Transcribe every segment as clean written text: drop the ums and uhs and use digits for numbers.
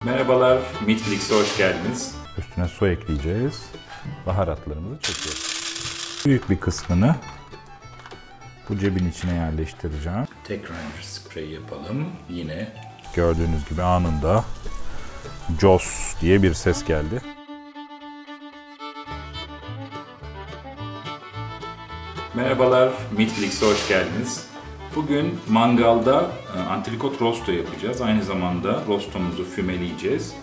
Merhabalar, Meatlix'e hoş geldiniz. Üstüne su ekleyeceğiz. Baharatlarımızı çekiyoruz. Büyük bir kısmını bu cebin içine yerleştireceğim. Tekrar sprey yapalım. Yine Gördüğünüz gibi anında Jos diye bir ses geldi. merhabalar, Meatlix'e hoş geldiniz. Bugün mangalda antrikot rosto yapacağız. Aynı zamanda rostomuzu fümeleyeceğiz.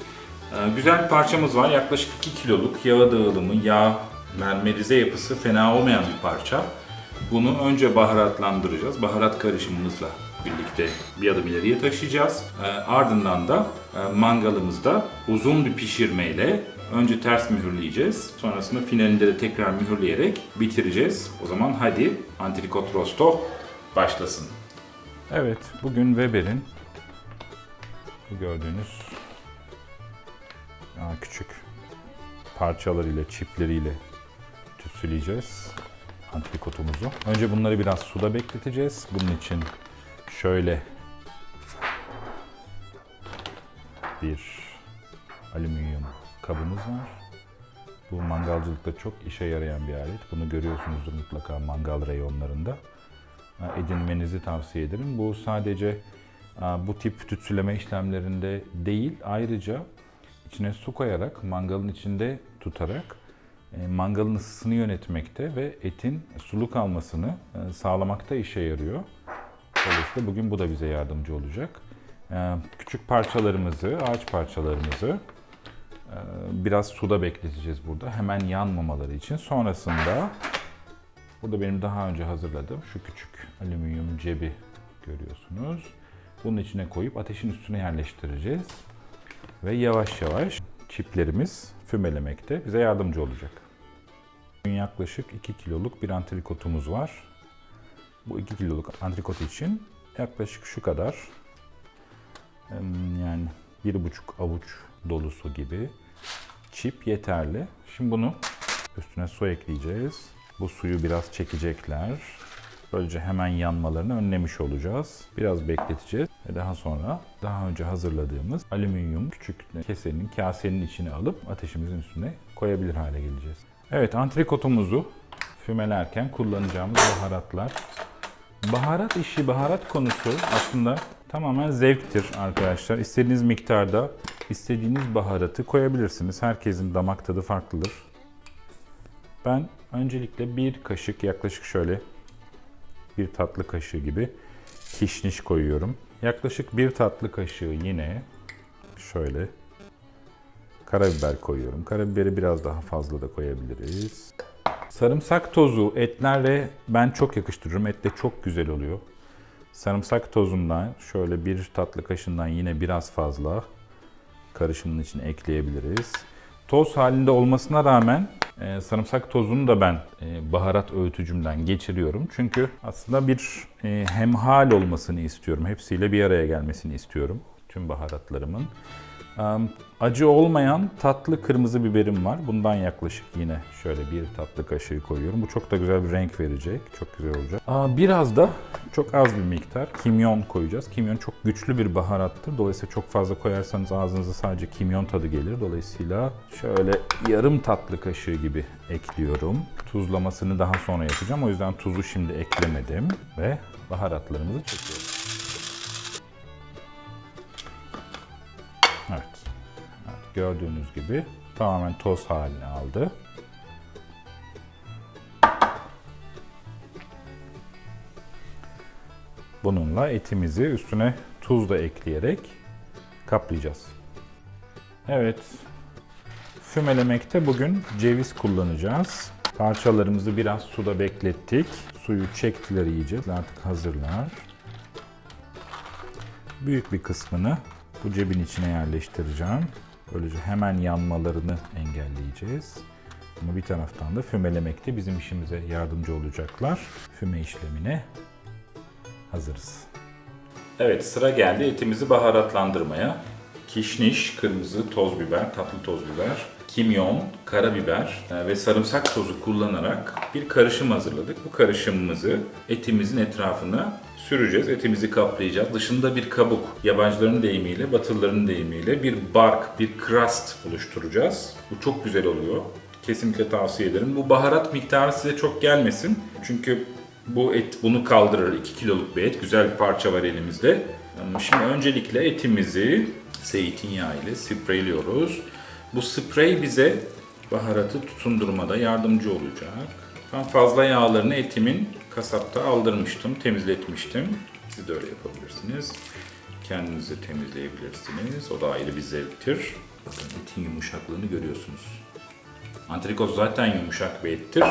Güzel bir parçamız var. Yaklaşık 2 kiloluk yağ dağılımı, yağ mermerize yapısı fena olmayan bir parça. Bunu önce baharatlandıracağız. Baharat karışımımızla birlikte bir adım ileriye taşıyacağız. Ardından da mangalımızda uzun bir pişirmeyle önce ters mühürleyeceğiz. Sonrasında finalinde de tekrar mühürleyerek bitireceğiz. O zaman hadi antrikot rosto başlasın. Evet, bugün Weber'in bu gördüğünüz küçük parçalarıyla, çipleriyle tütsüleyeceğiz antrikotumuzu. Önce bunları biraz suda bekleteceğiz. Bunun için şöyle bir alüminyum kabımız var. Bu mangalcılıkta çok işe yarayan bir alet. Bunu görüyorsunuzdur mutlaka mangal reyonlarında. Edinmenizi tavsiye ederim. Bu sadece bu tip tütsüleme işlemlerinde değil, ayrıca içine su koyarak, mangalın içinde tutarak mangalın ısısını yönetmekte ve etin sulu kalmasını sağlamakta işe yarıyor. Dolayısıyla bugün bu da bize yardımcı olacak. Küçük parçalarımızı, ağaç parçalarımızı biraz suda bekleteceğiz burada. Hemen yanmamaları için. Sonrasında burada benim daha önce hazırladığım şu küçük alüminyum cebi görüyorsunuz. Bunun içine koyup ateşin üstüne yerleştireceğiz. Ve yavaş yavaş çiplerimiz fümelemekte bize yardımcı olacak. Bugün yaklaşık 2 kiloluk bir antrikotumuz var. Bu 2 kiloluk antrikot için yaklaşık şu kadar, yani 1,5 avuç dolusu gibi çip yeterli. Şimdi bunu üstüne su ekleyeceğiz. Bu suyu biraz çekecekler. Böylece hemen yanmalarını önlemiş olacağız. Biraz bekleteceğiz ve daha sonra daha önce hazırladığımız alüminyum küçük kasenin içine alıp ateşimizin üstüne koyabilir hale geleceğiz. Evet, antrikotumuzu fümelerken kullanacağımız baharatlar. Baharat işi, baharat konusu aslında tamamen zevktir arkadaşlar. İstediğiniz miktarda istediğiniz baharatı koyabilirsiniz. Herkesin damak tadı farklıdır. Ben öncelikle bir kaşık, yaklaşık şöyle bir tatlı kaşığı gibi kişniş koyuyorum. Yaklaşık bir tatlı kaşığı yine şöyle karabiber koyuyorum. Karabiberi biraz daha fazla da koyabiliriz. Sarımsak tozu etlerle ben çok yakıştırıyorum. Etle çok güzel oluyor. Sarımsak tozundan şöyle bir tatlı kaşığından yine biraz fazla karışımın içine ekleyebiliriz. Toz halinde olmasına rağmen sarımsak tozunu da ben baharat öğütücümden geçiriyorum. Çünkü aslında bir hemhal olmasını istiyorum. Hepsiyle bir araya gelmesini istiyorum tüm baharatlarımın. Acı olmayan tatlı kırmızı biberim var. Bundan yaklaşık yine şöyle bir tatlı kaşığı koyuyorum. Bu çok da güzel bir renk verecek. Çok güzel olacak. Biraz da çok az bir miktar kimyon koyacağız. Kimyon çok güçlü bir baharattır. Dolayısıyla çok fazla koyarsanız ağzınıza sadece kimyon tadı gelir. Dolayısıyla şöyle yarım tatlı kaşığı gibi ekliyorum. Tuzlamasını daha sonra yapacağım. O yüzden tuzu şimdi eklemedim ve baharatlarımızı çekiyorum. Evet. Gördüğünüz gibi tamamen toz halini aldı. Bununla etimizi üstüne tuz da ekleyerek kaplayacağız. Evet. Fümelemekte bugün ceviz kullanacağız. Parçalarımızı biraz suda beklettik. Suyu çektiler iyice. Artık hazırlar. Büyük bir kısmını bu cebin içine yerleştireceğim. Böylece hemen yanmalarını engelleyeceğiz. Ama bir taraftan da fümelemekte bizim işimize yardımcı olacaklar. Füme işlemine hazırız. Evet, sıra geldi etimizi baharatlandırmaya. kişniş, kırmızı toz biber, tatlı toz biber, kimyon, karabiber ve sarımsak tozu kullanarak bir karışım hazırladık. Bu karışımımızı etimizin etrafına süreceğiz. Etimizi kaplayacağız. Dışında bir kabuk, yabancıların deyimiyle, Batılıların deyimiyle bir bark, bir crust oluşturacağız. Bu çok güzel oluyor. Kesinlikle tavsiye ederim. Bu baharat miktarı size çok gelmesin. Çünkü bu et bunu kaldırır. 2 kiloluk bir et. Güzel bir parça var elimizde. Şimdi öncelikle etimizi zeytinyağı ile spreyliyoruz. Bu sprey bize baharatı tutundurmada yardımcı olacak. Ben fazla yağlarını etimin kasapta aldırmıştım, temizletmiştim. Siz de öyle yapabilirsiniz. Kendiniz de temizleyebilirsiniz. O da ayrı bir zevktir. Bakın etin yumuşaklığını görüyorsunuz. Antrikot zaten yumuşak bir ettir.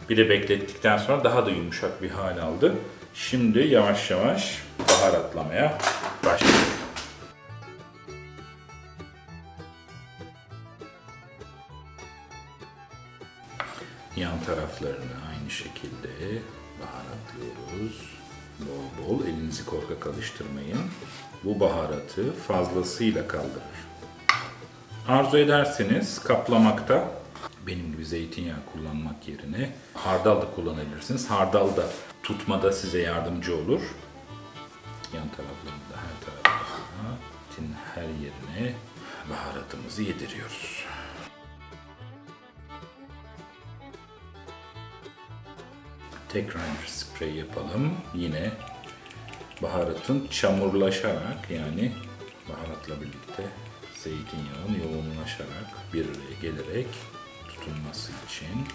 Bir de beklettikten sonra daha da yumuşak bir hal aldı. Şimdi yavaş yavaş baharatlamaya başlayalım. Yan taraflarını aynı şekilde baharatlıyoruz. Bol bol, elinizi korkak alıştırmayın. Bu baharatı fazlasıyla kaldırır. Arzu ederseniz kaplamakta benim gibi zeytinyağı kullanmak yerine hardal da kullanabilirsiniz. Hardal da tutmada size yardımcı olur. Yan taraflarında, her tarafta, etin her yerine baharatımızı yediriyoruz. Tekrar bir sprey yapalım. Yine baharatın çamurlaşarak, yani baharatla birlikte zeytinyağın yoğunlaşarak bir araya gelerek tutunması için.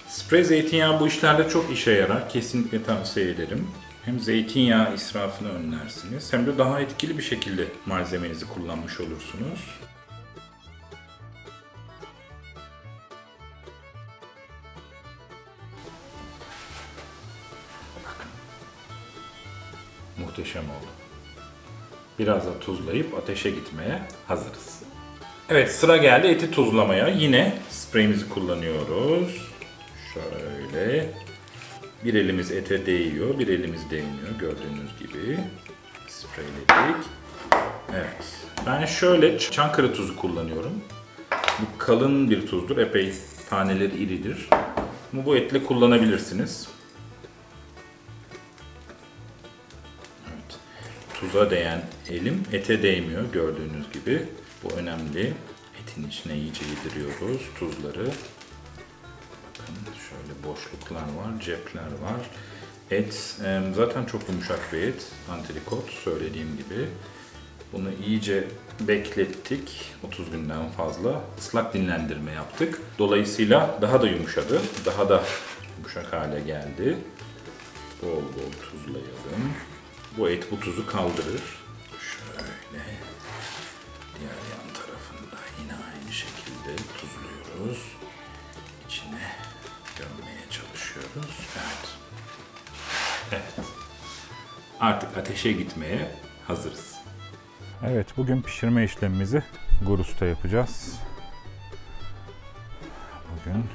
Sprey zeytinyağı bu işlerde çok işe yarar. Kesinlikle tavsiye ederim. Hem zeytinyağı israfını önlersiniz hem de daha etkili bir şekilde malzemenizi kullanmış olursunuz. Muhteşem oldu. Biraz da tuzlayıp ateşe gitmeye hazırız. Evet, sıra geldi eti tuzlamaya. Yine spreyimizi kullanıyoruz. Şöyle. Bir elimiz ete değiyor, bir elimiz değmiyor. Gördüğünüz gibi spreyledik. Evet. Ben şöyle Çankırı tuzu kullanıyorum. Bu kalın bir tuzdur. Epey taneleri iridir. Ama bu etle kullanabilirsiniz. Tuza değen elim ete değmiyor gördüğünüz gibi. Bu önemli. Etin içine iyice yediriyoruz tuzları. Bakın şöyle boşluklar var, cepler var. Et zaten çok yumuşak bir et. Antrikot söylediğim gibi. Bunu iyice beklettik. 30 günden fazla. Islak dinlendirme yaptık. Dolayısıyla daha da yumuşadı. Daha da yumuşak hale geldi. Bol bol tuzlayalım. Bu et bu tuzu kaldırır. Şöyle diğer yan tarafında yine aynı şekilde tuzluyoruz. İçine gömmeye çalışıyoruz. Evet. Evet. Artık ateşe gitmeye hazırız. Evet, bugün pişirme işlemimizi Gurus'ta yapacağız. Bugün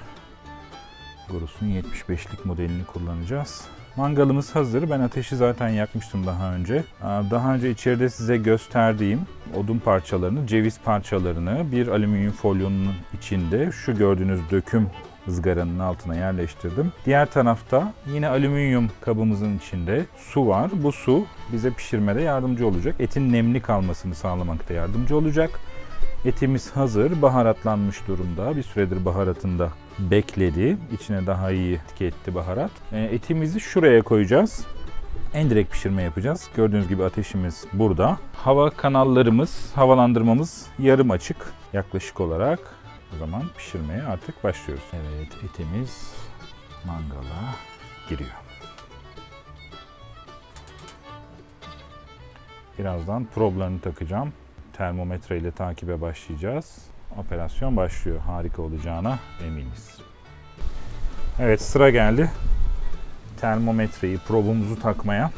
Gurus'un 75'lik modelini kullanacağız. Mangalımız hazır. Ben ateşi zaten yakmıştım daha önce. Daha önce içeride size gösterdiğim odun parçalarını, ceviz parçalarını bir alüminyum folyonun içinde şu gördüğünüz döküm ızgaranın altına yerleştirdim. Diğer tarafta yine alüminyum kabımızın içinde su var. Bu su bize pişirmede yardımcı olacak. Etin nemli kalmasını sağlamakta yardımcı olacak. Etimiz hazır, baharatlanmış durumda. Bir süredir baharatında bekledi. İçine daha iyi etki etti baharat. Etimizi şuraya koyacağız. Endirekt pişirme yapacağız. Gördüğünüz gibi ateşimiz burada. Hava kanallarımız, havalandırmamız yarım açık yaklaşık olarak. O zaman pişirmeye artık başlıyoruz. Evet, etimiz mangala giriyor. Birazdan problarını takacağım. Termometre ile takibe başlayacağız. Operasyon başlıyor. Harika olacağına eminiz. Evet, sıra geldi termometreyi, probumuzu takmaya.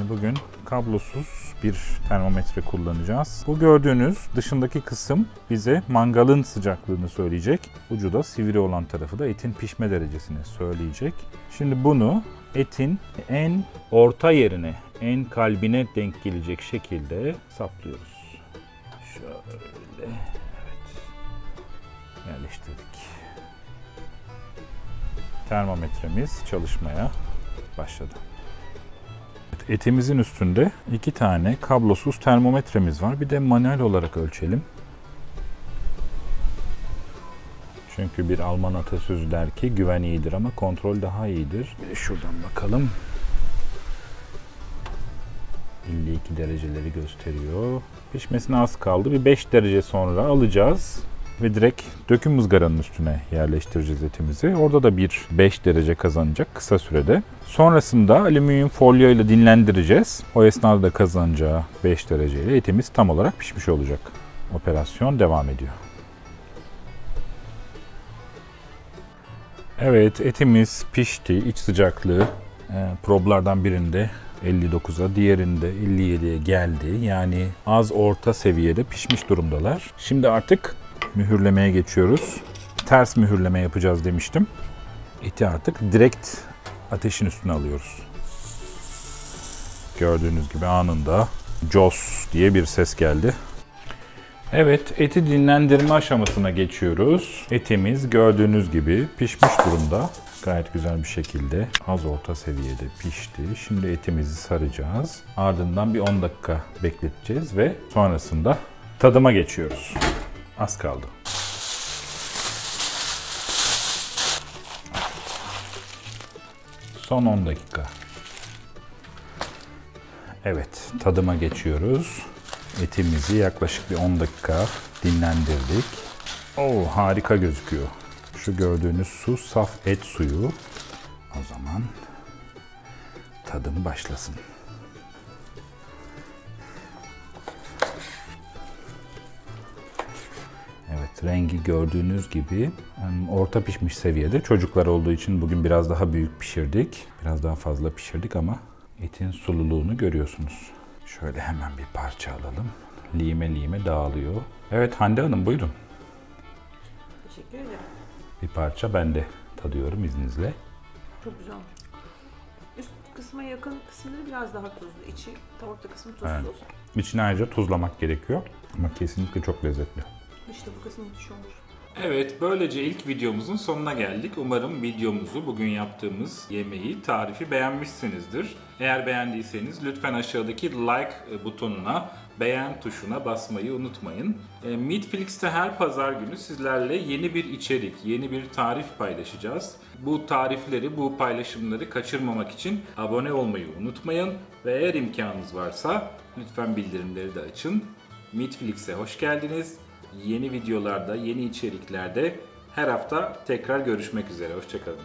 Bugün kablosuz bir termometre kullanacağız. Bu gördüğünüz dışındaki kısım bize mangalın sıcaklığını söyleyecek. Ucu da sivri olan tarafı da etin pişme derecesini söyleyecek. Şimdi bunu etin en orta yerine, en kalbine denk gelecek şekilde saplıyoruz. Böyle. Evet. Yerleştirdik. Termometremiz çalışmaya başladı. Etimizin üstünde 2 tane kablosuz termometremiz var. Bir de manuel olarak ölçelim. Çünkü bir Alman atasözü der ki güven iyidir ama kontrol daha iyidir. Bir de şuradan bakalım. 52 dereceleri gösteriyor. Pişmesine az kaldı. Bir 5 derece sonra alacağız. Ve direkt döküm ızgaranın üstüne yerleştireceğiz etimizi. Orada da bir 5 derece kazanacak kısa sürede. Sonrasında alüminyum folyo ile dinlendireceğiz. O esnada da kazanacağı 5 dereceyle etimiz tam olarak pişmiş olacak. Operasyon devam ediyor. Evet, etimiz pişti. İç sıcaklığı problardan birinde 59'a, diğerinde 57'ye geldi. Yani az orta seviyede pişmiş durumdalar. Şimdi artık mühürlemeye geçiyoruz. Ters mühürleme yapacağız demiştim. Eti artık direkt ateşin üstüne alıyoruz. Gördüğünüz gibi anında Jos diye bir ses geldi. Evet, eti dinlendirme aşamasına geçiyoruz. Etimiz gördüğünüz gibi pişmiş durumda. Gayet güzel bir şekilde az orta seviyede pişti. Şimdi etimizi saracağız. Ardından bir 10 dakika bekleteceğiz ve sonrasında tadıma geçiyoruz. Az kaldı. Son 10 dakika. Evet, tadıma geçiyoruz. Etimizi yaklaşık bir 10 dakika dinlendirdik. Harika gözüküyor. Şu gördüğünüz su saf et suyu. O zaman tadım başlasın. Evet, rengi gördüğünüz gibi orta pişmiş seviyede. Çocuklar olduğu için bugün biraz daha büyük pişirdik. Biraz daha fazla pişirdik ama etin sululuğunu görüyorsunuz. Şöyle hemen bir parça alalım. Lime lime dağılıyor. Evet Hande Hanım buyurun. Teşekkür ederim. Bir parça ben de tadıyorum izninizle. Çok güzel. Üst kısma yakın kısımları biraz daha tuzlu. İçi, orta kısmı tuzsuz. Evet. İçine ayrıca tuzlamak gerekiyor. Ama kesinlikle çok lezzetli. İşte bu kısmı müthiş olur. Evet, böylece ilk videomuzun sonuna geldik. Umarım videomuzu, bugün yaptığımız yemeği, tarifi beğenmişsinizdir. Eğer beğendiyseniz lütfen aşağıdaki like butonuna, beğen tuşuna basmayı unutmayın. Meatflix'te her pazar günü sizlerle yeni bir içerik, yeni bir tarif paylaşacağız. Bu tarifleri, bu paylaşımları kaçırmamak için abone olmayı unutmayın. Ve eğer imkanınız varsa lütfen bildirimleri de açın. Meatflix'e hoş geldiniz. Yeni videolarda, yeni içeriklerde her hafta tekrar görüşmek üzere. Hoşça kalın.